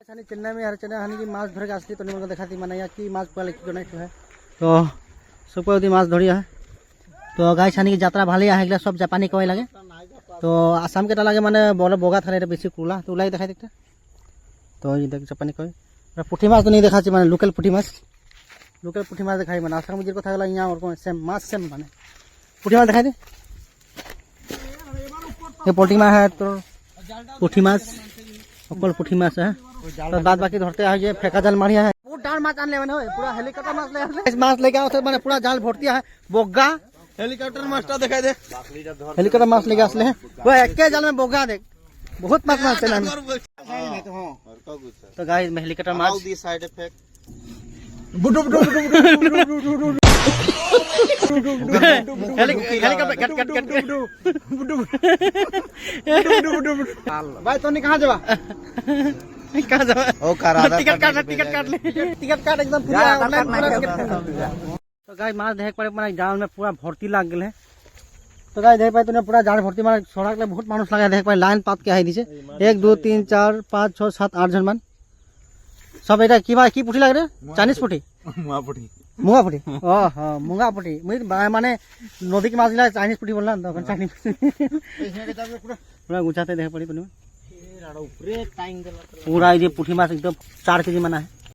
चेन्नई में हर चेन्नई हानि की माछ धरे असली तो नहीं देखा थी मैंने यहाँ की माछ पाले की है तो सबको माछ धरिया है तो गाय छानी की यात्रा भाले है सब जापानी कई लगे तो आसाम के लगे माने बड़ा बगा था बेसि कूला तो ओलाई देखा देखते तो ये देख जापानी कई पुठी माछ तो नहीं देखा माने लोकल पुठी माछ देखा माने आसाम में कथा गला यहाँ और सेम माछ सेम माने पुठी माछ देखा दे ये पोल्ट्री माछ है तो पुठी माछ अकल पुठी माछ है तो बाद बाकी धरते है ये फेंका जाल मारिया है पूरा माछ आने मैंने पूरा हेलीकॉप्टर माछ लेके आओ मैंने पूरा जाल भरती है बोगा हेलीकॉप्टर माछटा दिखाई दे हेलीकॉप्टर माछ लेके असले वो एक के जाल में बोगा देख बहुत माछ मारते हैं तो गाइस में हेलीकॉप्टर माछ दी साइड इफेक्ट बुडू हेलीकॉप्टर कट कट भाई तो कहां जावा कहां जावा ओ टिकट काट ले टिकट काट एकदम पूरा ऑनलाइन तो गाइस माछ देख पड़े माने जाल में पूरा भर्ती लाग गेल है तो गाइस देख पाए तूने पूरा जाल भर्ती माने सड़क ले बहुत मानुष लगा देख पाए लाइन पात के है दिसे 1 2 3 4 5 6 7 8 जन मान सब एटा की पुठी लाग रे चाइनीज पुठी मुंगा पुठी ओ हां मुंगा पुठी माने नदी के माछ ला चाइनीज पुठी बोलना तो चाइनीज पूरा गुचाते देख पड़ी तूने पूरा ये पुठी माछ एकदम 4 केजी माना है